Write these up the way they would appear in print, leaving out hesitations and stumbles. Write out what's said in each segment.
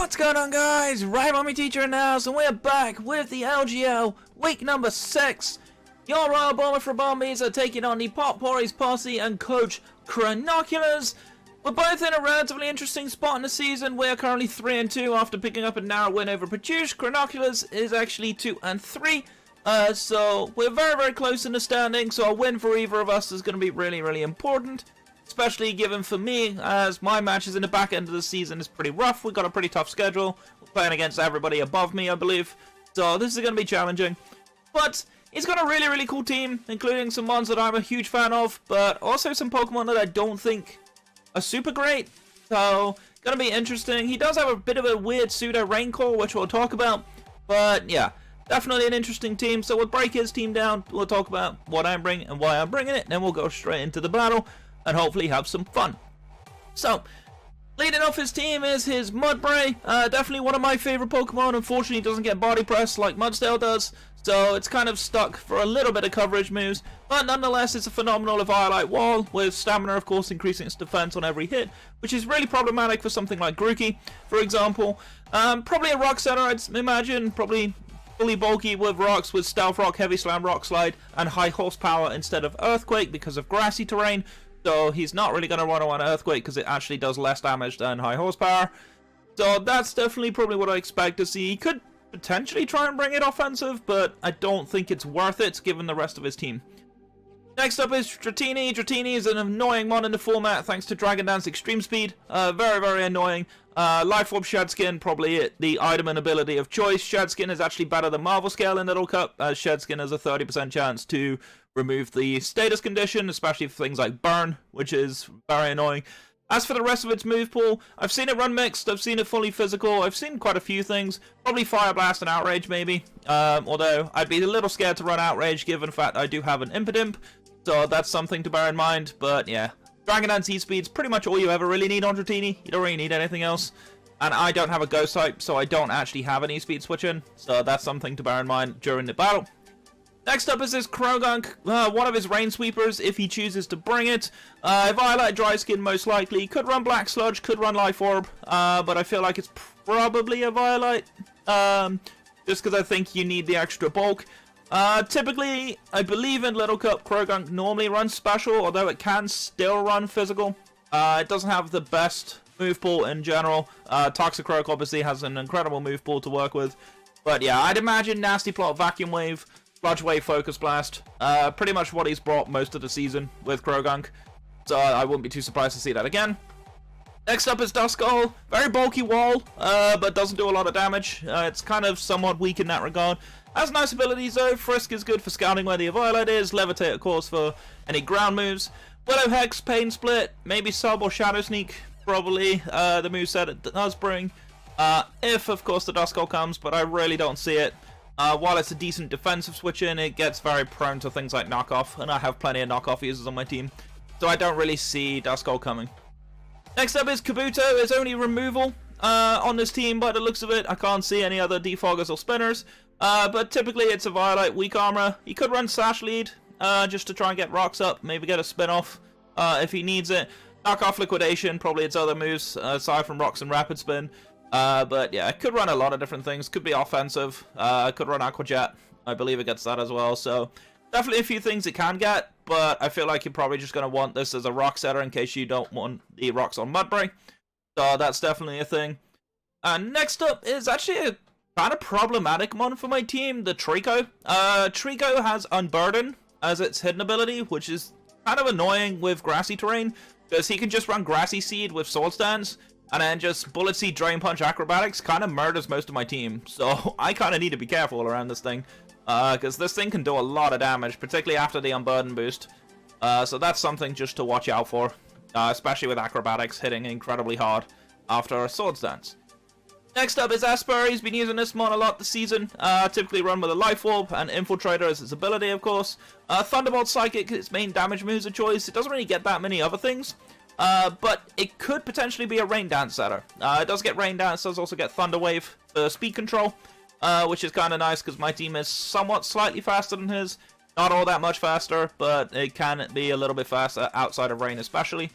What's going on, guys? Ribombees teacher in the house, and we're back with the LGL week number 6. Your Royal Bournemouth Ribombees are taking on the Potpourri's Posse and Coach Chronoculars. We're both in a relatively interesting spot in the season. We are currently 3-2 after picking up a narrow win over Produce. Chronoculars is actually 2-3. So we're very close in the standing, so a win for either of us is going to be really important. Especially given for me, as my matches in the back end of the season is pretty rough. We've got a pretty tough schedule. We're playing against everybody above me, I believe. So this is going to be challenging. But he's got a really cool team, including some ones that I'm a huge fan of, but also some Pokemon that I don't think are super great. So, going to be interesting. He does have a bit of a weird pseudo rain call, which we'll talk about. But yeah, definitely an interesting team. So we'll break his team down. We'll talk about what I'm bringing and why I'm bringing it. And then we'll go straight into the battle and hopefully have some fun. So, leading off his team is his Mudbray. Definitely one of my favorite Pokemon. Unfortunately, he doesn't get body press like Mudsdale does. So it's kind of stuck for a little bit of coverage moves. But nonetheless, it's a phenomenal Violet Wall, with stamina, of course, increasing its defense on every hit, which is really problematic for something like Grookey, for example. Probably a Rock Setter, I'd imagine. Probably fully bulky with rocks, with Stealth Rock, Heavy Slam, Rock Slide, and high horsepower instead of Earthquake because of grassy terrain. So he's not really going to run on Earthquake because it actually does less damage than high horsepower. So that's definitely probably what I expect to see. He could potentially try and bring it offensive, but I don't think it's worth it given the rest of his team. Next up is Dratini. Dratini is an annoying mod in the format thanks to Dragon Dance Extreme Speed. Very annoying. Life Orb Shed Skin, probably the item and ability of choice. Shed Skin is actually better than Marvel Scale in Little Cup, as Shed Skin has a 30% chance to remove the status condition, especially for things like Burn, which is very annoying. As for the rest of its move pool, I've seen it run mixed, I've seen it fully physical, I've seen quite a few things. Probably Fire Blast and Outrage, maybe. Although, I'd be a little scared to run Outrage, given the fact I do have an Impidimp. So that's something to bear in mind, but yeah. Dragon Dance E-Speed's pretty much all you ever really need on Dratini. You don't really need anything else. And I don't have a Ghost type, so I don't actually have an E-Speed switch in. So that's something to bear in mind during the battle. Next up is this Krogunk, one of his Rain Sweepers, if he chooses to bring it. Violet Dry Skin, most likely. Could run Black Sludge, could run Life Orb, but I feel like it's probably a Violet, just because I think you need the extra bulk. Typically, I believe in Little Cup, Krogunk normally runs Special, although it can still run Physical. It doesn't have the best move pool in general. Toxicroak obviously has an incredible move pool to work with. But yeah, I'd imagine Nasty Plot, Vacuum Wave, Sludge Wave, Focus Blast. Pretty much what he's brought most of the season with Krogunk. So I wouldn't be too surprised to see that again. Next up is Duskull. Very bulky wall, but doesn't do a lot of damage. It's kind of somewhat weak in that regard. Has nice abilities though. Frisk is good for scouting where the Violet is. Levitate, of course, for any ground moves. Willow Hex, Pain Split, maybe Sub or Shadow Sneak, probably the moveset it does bring. If, of course, the Duskull comes, but I really don't see it. While it's a decent defensive switch in, it gets very prone to things like knockoff, and I have plenty of knockoff users on my team, so I don't really see Duskull coming. Next up is Kabuto. It's only removal on this team by the looks of it. I can't see any other defoggers or spinners, but typically it's a Violet, weak armor. He could run Sash Lead just to try and get rocks up, maybe get a spin off if he needs it. Knockoff Liquidation, probably its other moves aside from Rocks and Rapid Spin. But yeah, it could run a lot of different things. Could be offensive. Could run Aqua Jet. I believe it gets that as well. So definitely a few things it can get. But I feel like you're probably just going to want this as a rock setter in case you don't want the rocks on Mudbray. So that's definitely a thing. And next up is actually a kind of problematic one for my team, the Trico. Trico has Unburden as its hidden ability, which is kind of annoying with grassy terrain, because he can just run Grassy Seed with Sword Stance, and then just Bullet Seed, Drain Punch, Acrobatics kind of murders most of my team. So I kind of need to be careful around this thing, because this thing can do a lot of damage, particularly after the Unburden boost. So that's something just to watch out for, especially with Acrobatics hitting incredibly hard after a Sword Stance. Next up is Esper. He's been using this mon a lot this season. Typically run with a Life Orb and Infiltrator as its ability, of course. Thunderbolt Psychic, its main damage moves of choice. It doesn't really get that many other things. But it could potentially be a Rain Dance setter. It does get Rain Dance, does also get Thunder Wave for speed control, which is kind of nice because my team is somewhat slightly faster than his. Not all that much faster, but it can be a little bit faster outside of rain especially.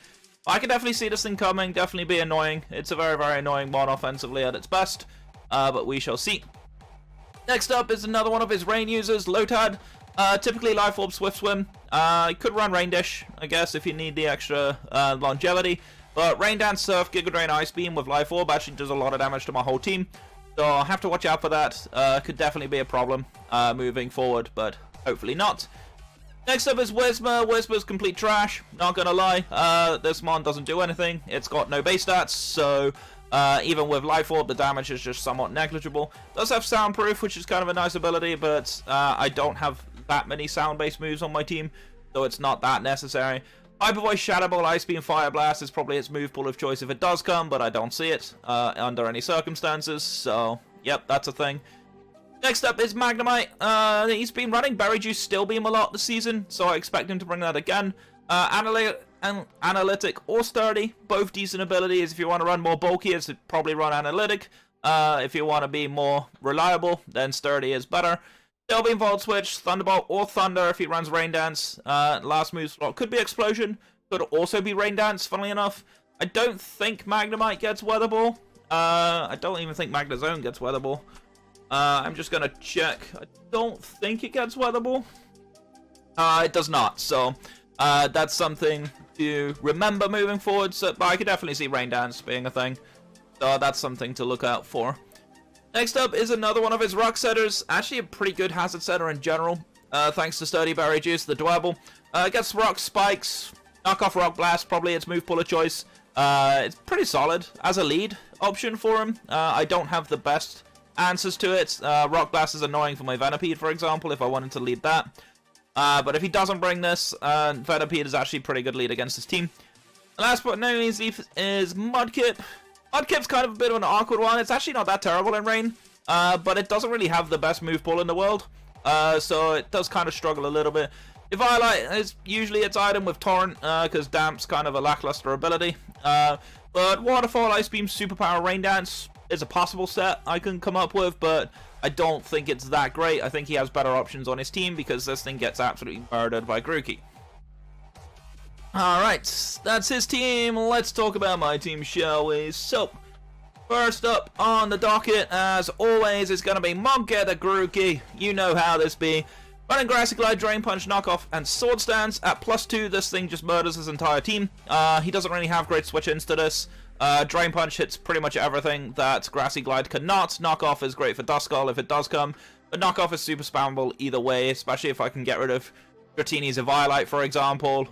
I can definitely see this thing coming, definitely be annoying. It's a very, very annoying mod offensively at its best, but we shall see. Next up is another one of his rain users, Lotad. Typically Life Orb, Swift Swim. You could run Rain Dish, I guess, if you need the extra longevity. But Rain Dance, Surf, Giga Drain, Ice Beam with Life Orb actually does a lot of damage to my whole team. So I'll have to watch out for that. Could definitely be a problem moving forward, but hopefully not. Next up is Whisper. Whisper's complete trash, not gonna lie. This mon doesn't do anything. It's got no base stats, so even with Life Orb, the damage is just somewhat negligible. Does have Soundproof, which is kind of a nice ability, but I don't have that many sound-based moves on my team, so it's not that necessary. Hyper Voice, Shadow Ball, Ice Beam, Fire Blast is probably its move pool of choice if it does come, but I don't see it under any circumstances, so yep, that's a thing. Next up is Magnemite. He's been running Berry Juice Still Beam a lot this season, so I expect him to bring that again. Analytic or Sturdy, both decent abilities. If you want to run more bulky, it's probably run Analytic. If you want to be more reliable, then Sturdy is better. Still Beam, Volt Switch, Thunderbolt, or Thunder if he runs Rain Dance. Last move slot could be Explosion, could also be Rain Dance, funnily enough. I don't think Magnemite gets Weather Ball. I don't even think Magnezone gets Weather Ball. I'm just going to check. I don't think it gets Weather Ball. It does not, so that's something to remember moving forward. So, but I could definitely see Rain Dance being a thing. So that's something to look out for. Next up is another one of his rock setters. Actually a pretty good hazard setter in general. Thanks to Sturdy Berry Juice, the Dwebble. Gets rock spikes, knock off Rock Blast, probably its move pool of choice. It's pretty solid as a lead option for him. I don't have the best answers to it. Rock Blast is annoying for my Venipede, for example, if I wanted to lead that. But if he doesn't bring this, Venipede is actually a pretty good lead against his team. Last but not least is Mudkip. Mudkip's kind of a bit of an awkward one. It's actually not that terrible in Rain, but it doesn't really have the best move pool in the world, so it does kind of struggle a little bit. Eviolite is usually its item with Torrent, because Damp's kind of a lackluster ability. But Waterfall, Ice Beam, Superpower, Rain Dance is a possible set I can come up with, but I don't think it's that great. I think he has better options on his team because this thing gets absolutely murdered by Grookey. Alright, that's his team. Let's talk about my team, shall we? So, first up on the docket, as always, is going to be Monkey the Grookey. You know how this be. Running Grassy Glide, Drain Punch, Knockoff, and Sword Stance. At +2, this thing just murders his entire team. He doesn't really have great switch-ins to this. Drain Punch hits pretty much everything that Grassy Glide cannot. Knockoff is great for Duskull if it does come, but Knockoff is super spammable either way, especially if I can get rid of Dratini's Eviolite, for example,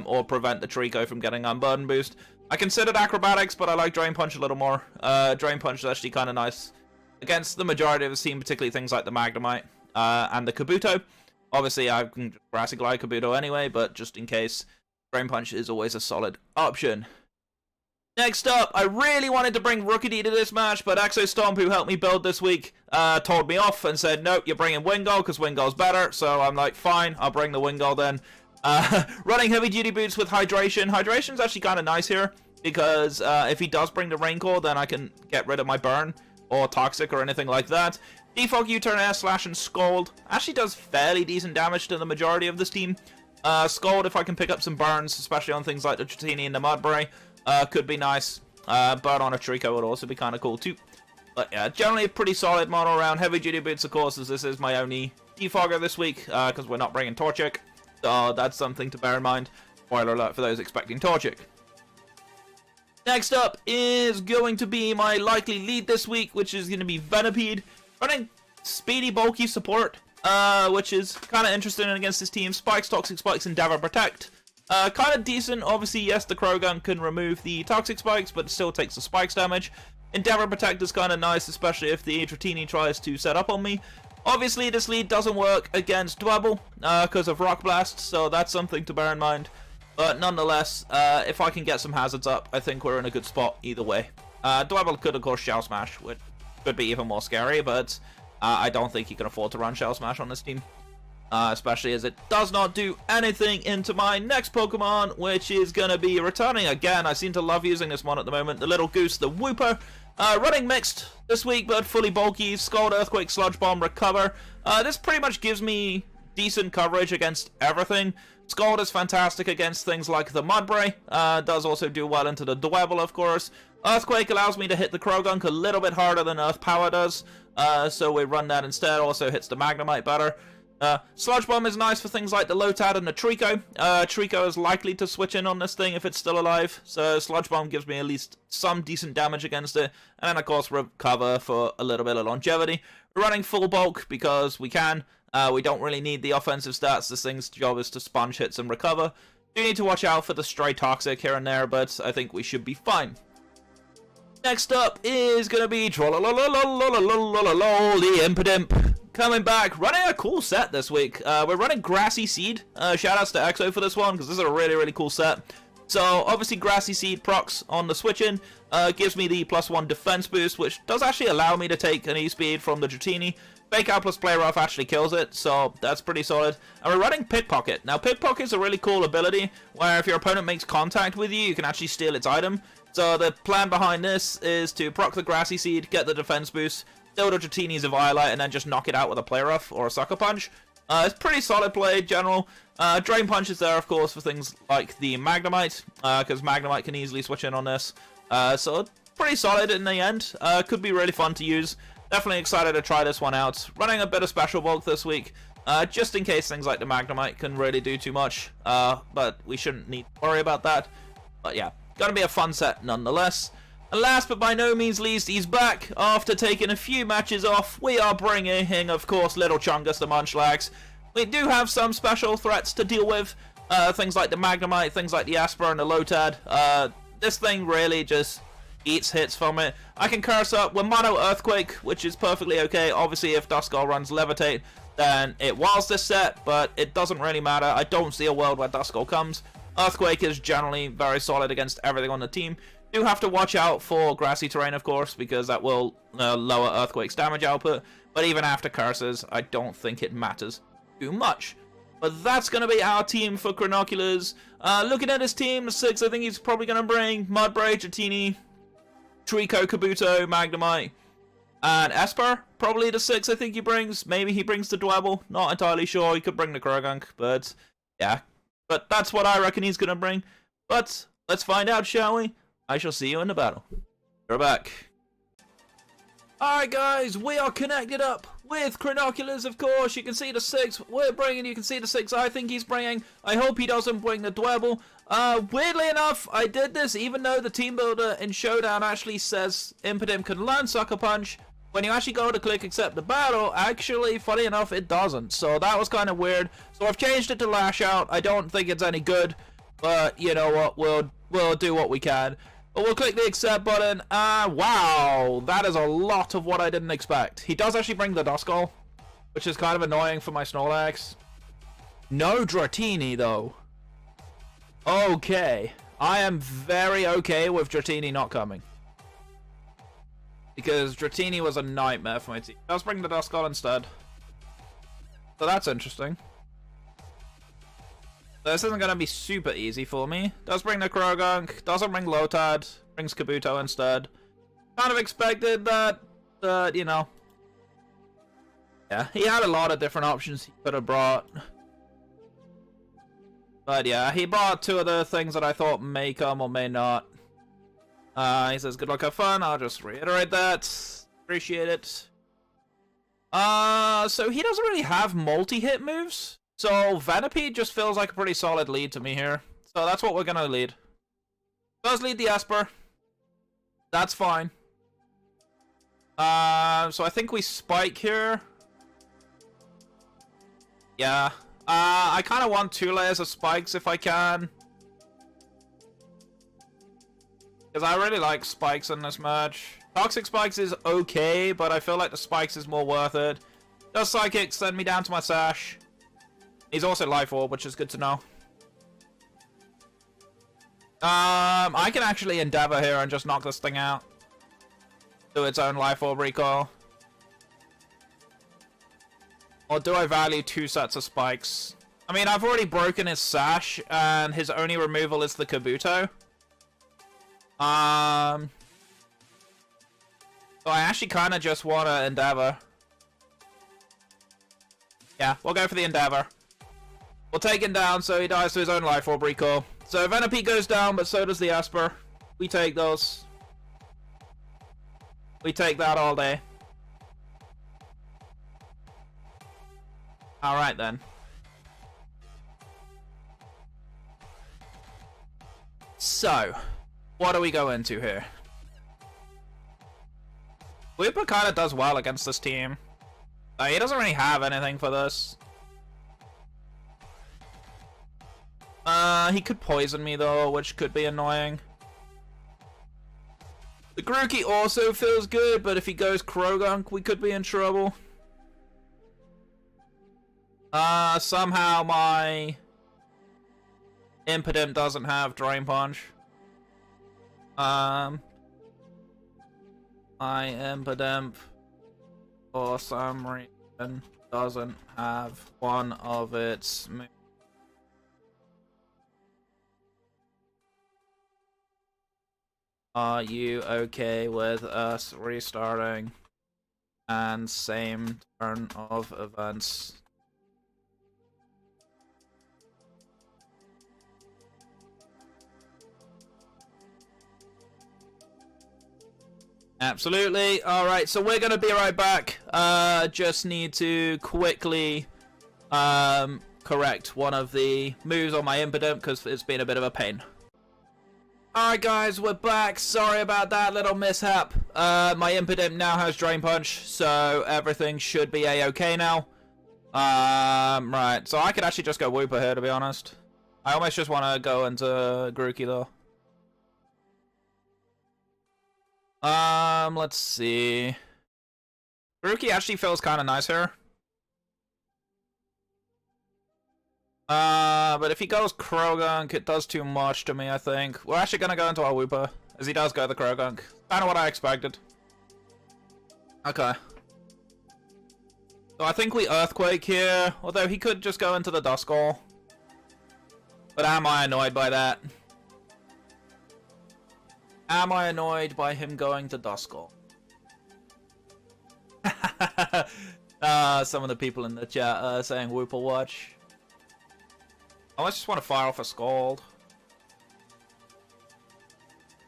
or prevent the Trico from getting Unburden Boost. I considered Acrobatics, but I like Drain Punch a little more. Drain Punch is actually kind of nice against the majority of his team, particularly things like the Magnemite and the Kabuto. Obviously, I can just Grassy Glide Kabuto anyway, but just in case, Drain Punch is always a solid option. Next up, I really wanted to bring Rookity to this match, but Exostomp, who helped me build this week, told me off and said, nope, you're bringing Wingull because Wingull's better. So I'm like, fine, I'll bring the Wingull then. Running Heavy Duty Boots with Hydration. Hydration's actually kind of nice here because if he does bring the Rain Core, then I can get rid of my Burn or Toxic or anything like that. Defog, U-Turn, Air Slash, and Scald actually does fairly decent damage to the majority of this team. Scald, if I can pick up some burns, especially on things like the Dratini and the Mudbury, could be nice. Burn on a Trico would also be kind of cool too. But yeah, generally a pretty solid model around. Heavy Duty Boots, of course, as this is my only defogger this week, because we're not bringing Torchic. So that's something to bear in mind. Spoiler alert for those expecting Torchic. Next up is going to be my likely lead this week, which is going to be Venipede. Running Speedy Bulky Support, which is kind of interesting against this team. Spikes, Toxic Spikes, Endeavor, Protect. Kind of decent. Obviously, yes, the Krogan can remove the Toxic Spikes, but it still takes the Spikes damage. Endeavor Protect is kind of nice, especially if the Dratini tries to set up on me. Obviously, this lead doesn't work against Dwebble because of Rock Blast, so that's something to bear in mind. But nonetheless, if I can get some hazards up, I think we're in a good spot either way. Dwebble could, of course, Shell Smash, which could be even more scary, but I don't think he can afford to run Shell Smash on this team. Especially as it does not do anything into my next Pokemon, which is going to be returning again. I seem to love using this one at the moment. The Little Goose, the Wooper. Running Mixed this week, but fully bulky. Scald, Earthquake, Sludge Bomb, Recover. This pretty much gives me decent coverage against everything. Scald is fantastic against things like the Mudbray. Does also do well into the Dwebble, of course. Earthquake allows me to hit the Krogunk a little bit harder than Earth Power does. So we run that instead. Also hits the Magnemite better. Sludge Bomb is nice for things like the Lotad and the Trico. Trico is likely to switch in on this thing if it's still alive. So Sludge Bomb gives me at least some decent damage against it. And then, of course, Recover for a little bit of longevity. We're running full bulk because we can. We don't really need the offensive stats. This thing's job is to sponge hits and recover. Do need to watch out for the stray Toxic here and there, but I think we should be fine. Next up is going to be the Impidimp. Coming back, running a cool set this week. We're running Grassy Seed. Shoutouts to Exo for this one, because this is a really, really cool set. So, obviously, Grassy Seed procs on the switch-in. Gives me the +1 defense boost, which does actually allow me to take an E-Speed from the Dratini. Fake Out plus Play Rough actually kills it, so that's pretty solid. And we're running Pickpocket. Now, Pickpocket is a really cool ability, where if your opponent makes contact with you, you can actually steal its item. So, the plan behind this is to proc the Grassy Seed, get the defense boost, steal the Dratini's Eviolite, and then just knock it out with a Play Rough or a Sucker Punch. It's pretty solid play in general. Drain Punch is there, of course, for things like the Magnemite, because Magnemite can easily switch in on this. So, pretty solid in the end. Could be really fun to use. Definitely excited to try this one out. Running a bit of Special Bulk this week, just in case things like the Magnemite can really do too much. But we shouldn't need to worry about that. But yeah, gonna be a fun set nonetheless. And last but by no means least, he's back after taking a few matches off. We are bringing, of course, Little Chungus the Munchlax. We do have some special threats to deal with. Things like the Magnemite, things like the Asper and the Lotad. This thing really just eats hits from it. I can curse up with Mono Earthquake, which is perfectly okay. Obviously, if Duskull runs Levitate, then it was this set, but it doesn't really matter. I don't see a world where Duskull comes. Earthquake is generally very solid against everything on the team. Do have to watch out for grassy terrain, of course, because that will lower Earthquake's damage output. But even after curses, I don't think it matters too much. But that's going to be our team for Chronoculars. Looking at his team, 6, I think he's probably going to bring Mudbray, Dratini, Trico, Kabuto, Magnemite, and Esper. Probably the 6 I think he brings. Maybe he brings the Dwebble. Not entirely sure. He could bring the Krogunk, but yeah. But that's what I reckon he's going to bring. But let's find out, shall we? I shall see you in the battle. We're back. Alright guys, we are connected up with Chronoculars, of course. You can see the 6 we're bringing, you can see the 6 I think he's bringing. I hope he doesn't bring the Dwebble. Weirdly enough, I did this even though the team builder in Showdown actually says Impidimp can learn Sucker Punch. When you actually go to click accept the battle, actually, funny enough, it doesn't. So that was kind of weird. So I've changed it to Lash Out. I don't think it's any good, but you know what, we'll do what we can. But we'll click the accept button. Wow, that is a lot of what I didn't expect. He does actually bring the Duskull, which is kind of annoying for my Snorlax. No Dratini, though. Okay. I am very okay with Dratini not coming. Because Dratini was a nightmare for my team. Does bring the Duskull instead. So that's interesting. This isn't going to be super easy for me. Does bring the Krogunk, doesn't bring Lotad, brings Kabuto instead. Kind of expected that, you know. Yeah, he had a lot of different options he could have brought. But yeah, he brought 2 of the things that I thought may come or may not. He says, good luck, have fun. I'll just reiterate that. Appreciate it. So he doesn't really have multi-hit moves. So Venipede just feels like a pretty solid lead to me here. So that's what we're going to lead. Does lead the Esper. That's fine. So I think we spike here. Yeah. I kind of want 2 layers of spikes if I can. Because I really like spikes in this match. Toxic spikes is okay, but I feel like the spikes is more worth it. Does Psychic send me down to my Sash? He's also Life Orb, which is good to know. I can actually Endeavor here and just knock this thing out. Do its own Life Orb recoil. Or do I value 2 sets of spikes? I mean, I've already broken his Sash, and his only removal is the Kabuto. So I actually kind of just want to Endeavor. Yeah, we'll go for the Endeavor. We'll take him down so he dies to his own life orb recall. So Venipede goes down, but so does the Esper. We take those. We take that all day. Alright then. So, what do we go into here? Wooper kind of does well against this team. He doesn't really have anything for this. He could poison me though, which could be annoying. The Grookey also feels good, but if he goes Krogunk, we could be in trouble. Somehow my Impidimp doesn't have Drain Punch. My Impidimp, for some reason, doesn't have one of its moves. Are you okay with us restarting? And same turn of events. Absolutely. Alright, so we're gonna be right back. Just need to quickly correct one of the moves on my Impidimp because it's been a bit of a pain. Alright guys, we're back. Sorry about that little mishap. My Impidimp now has Drain Punch, so everything should be a-okay now. Right, so I could actually just go Wooper here, to be honest. I almost just want to go into Grookey though. Let's see. Grookey actually feels kind of nice here. But if he goes Krogunk, it does too much to me, I think. We're actually gonna go into our Wooper, as he does go the Krogunk. Kind of what I expected. Okay. So I think we Earthquake here, although he could just go into the Duskull. But am I annoyed by that? Am I annoyed by him going to Duskull? Some of the people in the chat are saying Wooper watch. I just want to fire off a Scald.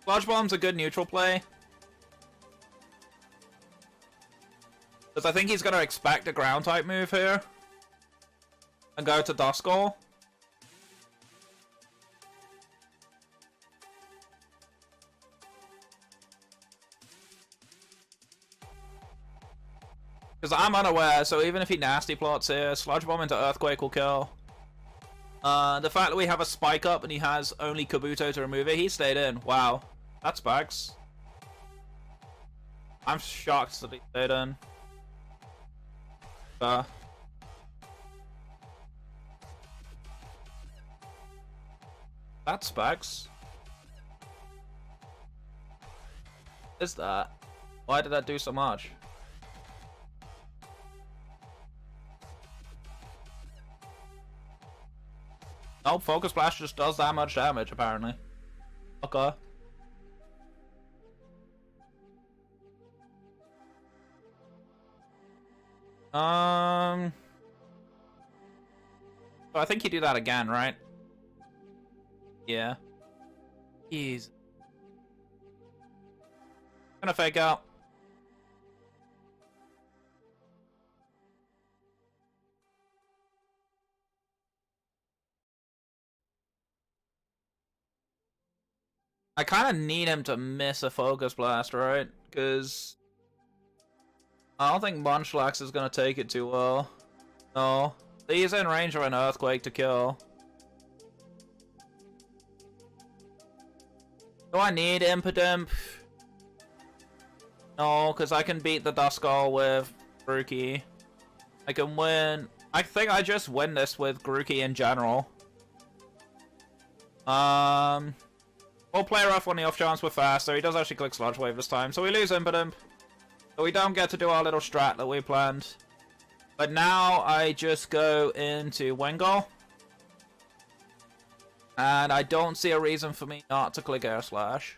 Sludge Bomb's a good neutral play. Because I think he's going to expect a ground type move here. And go to Duskull. Because I'm unaware, so even if he nasty plots here, Sludge Bomb into Earthquake will kill. The fact that we have a Spike up and he has only Kabuto to remove it, he stayed in. Wow. That's bugs. I'm shocked that he stayed in. That's bugs. What is that? Why did that do so much? Oh, Focus Blast just does that much damage, apparently. Okay. So I think you do that again, right? Yeah. Jeez. Gonna fake out. I kind of need him to miss a Focus Blast, right? Because I don't think Munchlax is going to take it too well. No. He's in range of an Earthquake to kill. Do I need Impidimp? No, because I can beat the Duskull with Grookey. I can win. I think I just win this with Grookey in general. We'll play rough on the off chance we're faster. He does actually click Sludge Wave this time, so we lose Impidimp. So we don't get to do our little strat that we planned. But now I just go into Wingull. And I don't see a reason for me not to click Air Slash.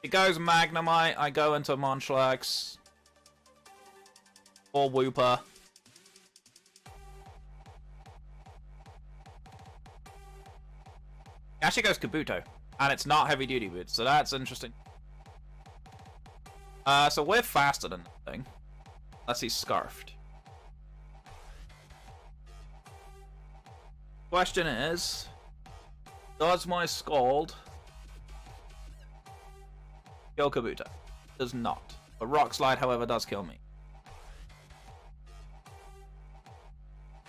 It goes Magnemite, I go into Munchlax. Or Whooper. It actually goes Kabuto. And it's not heavy duty boots, so that's interesting. So we're faster than that thing. Unless he's scarfed. Question is, does my Scald kill Kabuto? Does not. But Rock Slide, however, does kill me.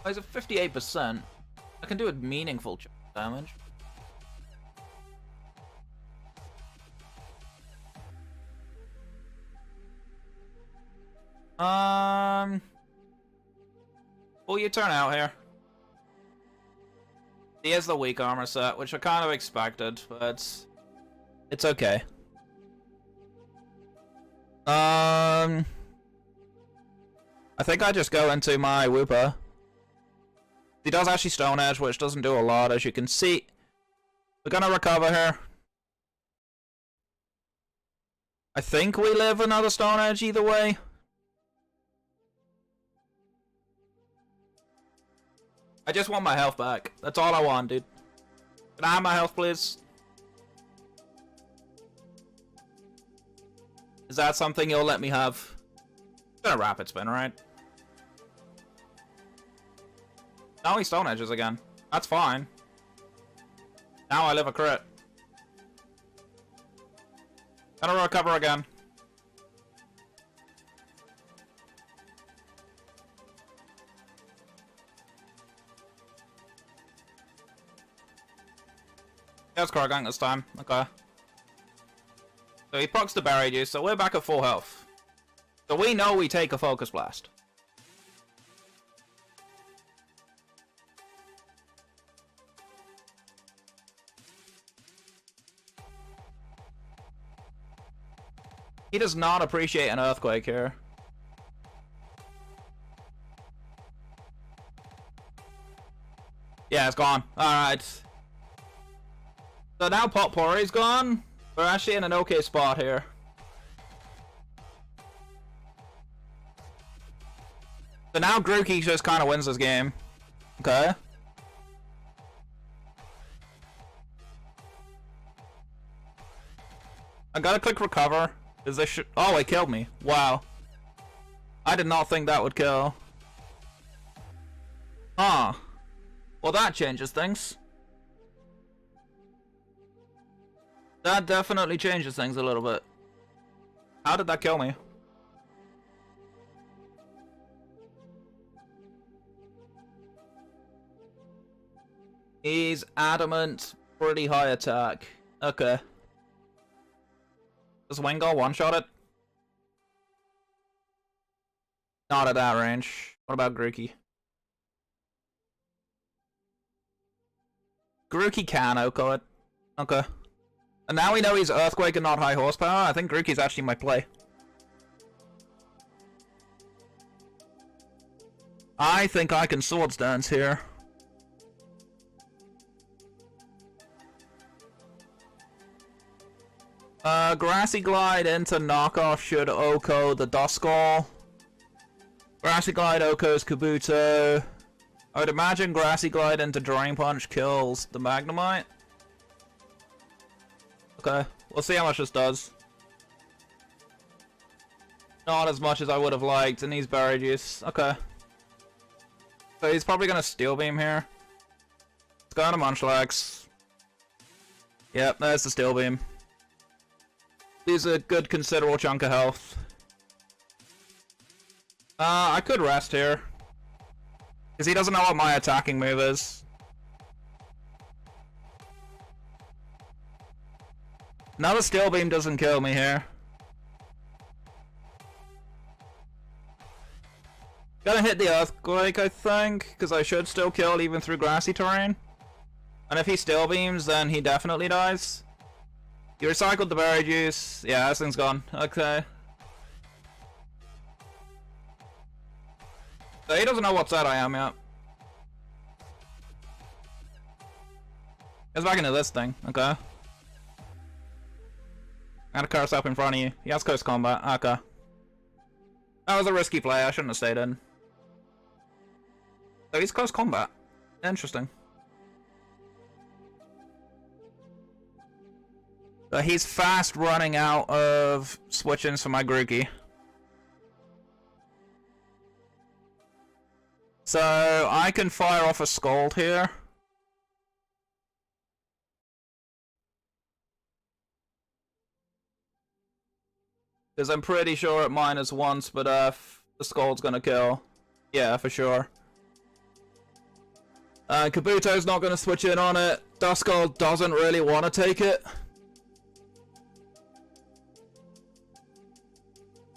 Oh, he's at 58%. I can do a meaningful damage. Pull your turn out here. He has the weak armor set, which I kind of expected, but it's okay. I think I just go into my Whooper. He does actually Stone Edge, which doesn't do a lot, as you can see. We're gonna recover here. I think we live another Stone Edge either way. I just want my health back. That's all I want, dude. Can I have my health, please? Is that something you'll let me have? I'm gonna Rapid Spin, right? Now he Stone Edges again. That's fine. Now I live a crit. Gonna recover again. There's Krogank this time. Okay. So he procs the Berry Juice, so we're back at full health. So we know we take a Focus Blast. He does not appreciate an Earthquake here. Yeah, it's gone. Alright. So now Potpourri's gone. We're actually in an okay spot here. So now Grookey just kind of wins this game. Okay. I gotta click recover. Is this oh, it killed me. Wow. I did not think that would kill. Huh. Well, that changes things. That definitely changes things a little bit. How did that kill me? He's adamant, pretty high attack. Okay. Does Wingull one-shot it? Not at that range. What about Grookey? Grookey can OHKO it. Okay. And now we know he's Earthquake and not high horsepower. I think Grookey's actually my play. I think I can Swords Dance here. Grassy Glide into knockoff should OHKO the Duskull. Grassy Glide OHKOs Kabuto. I would imagine Grassy Glide into Drain Punch kills the Magnemite. Okay, we'll see how much this does. Not as much as I would have liked, and he's Berry Juice. Okay. So he's probably gonna Steel Beam here. Let's go to Munchlax. Yep, there's the Steel Beam. These are a good considerable chunk of health. I could rest here. Because he doesn't know what my attacking move is. Now the Steel Beam doesn't kill me here. Gonna hit the Earthquake, I think, because I should still kill even through grassy terrain. And if he Steel Beams, then he definitely dies. You recycled the Berry Juice. Yeah, this thing's gone. Okay. So he doesn't know what set I am yet. Goes back into this thing. Okay. I'm gonna curse up in front of you. He has Curse Combat. Okay. That was a risky play, I shouldn't have stayed in. So he's close combat. Interesting. But he's fast running out of switch-ins for my Grookey. So I can fire off a Scald here. Because I'm pretty sure it minus once, but the Scald's gonna kill. Yeah, for sure. Kabuto's not gonna switch in on it. Duskull doesn't really want to take it.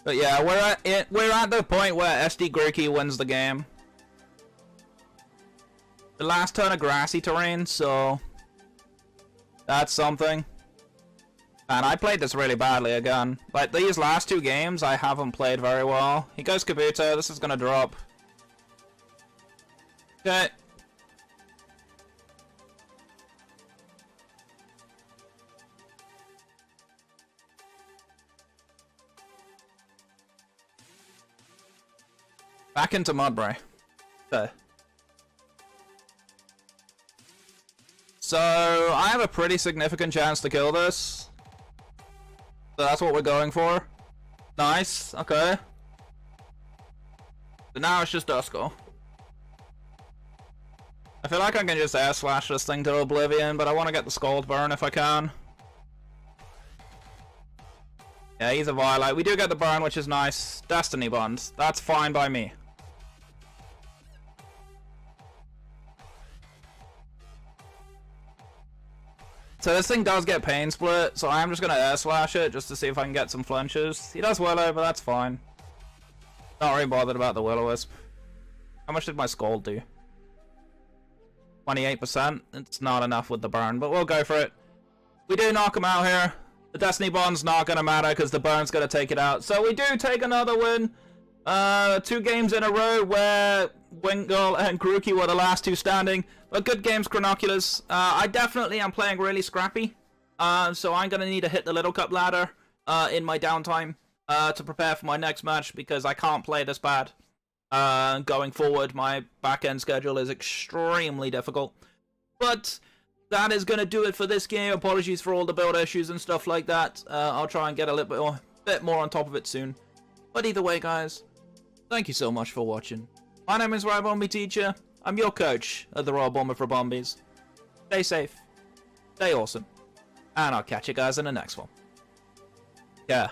But yeah, we're at the point where SD Grookey wins the game. The last turn of grassy terrain, so that's something. And I played this really badly again. Like, these last two games, I haven't played very well. He goes Kabuto, this is gonna drop. Okay. Back into Mudbray. Okay. So, I have a pretty significant chance to kill this. So that's what we're going for. Nice, okay. So now it's just Duskull. I feel like I can just air slash this thing to oblivion, but I want to get the Scald burn if I can. Yeah, he's a Violet. We do get the burn, which is nice. Destiny Bonds. That's fine by me. So this thing does get Pain Split, so I'm just going to air slash it just to see if I can get some flinches. He does Willow, but that's fine. Not really bothered about the Will-O-Wisp. How much did my Scald do? 28%? It's not enough with the burn, but we'll go for it. We do knock him out here. The Destiny Bond's not going to matter because the burn's going to take it out. So we do take another win. 2 games in a row where Wingull and Grookey were the last 2 standing. But good games, Chronoculars. I definitely am playing really scrappy. So I'm going to need to hit the Little Cup ladder in my downtime to prepare for my next match because I can't play this bad. Going forward, my back-end schedule is extremely difficult. But that is going to do it for this game. Apologies for all the build issues and stuff like that. I'll try and get a little bit more on top of it soon. But either way, guys, thank you so much for watching. My name is Ribombees Teacher. I'm your coach at the Royal Bournemouth Ribombees. Stay safe, stay awesome, and I'll catch you guys in the next one. Yeah.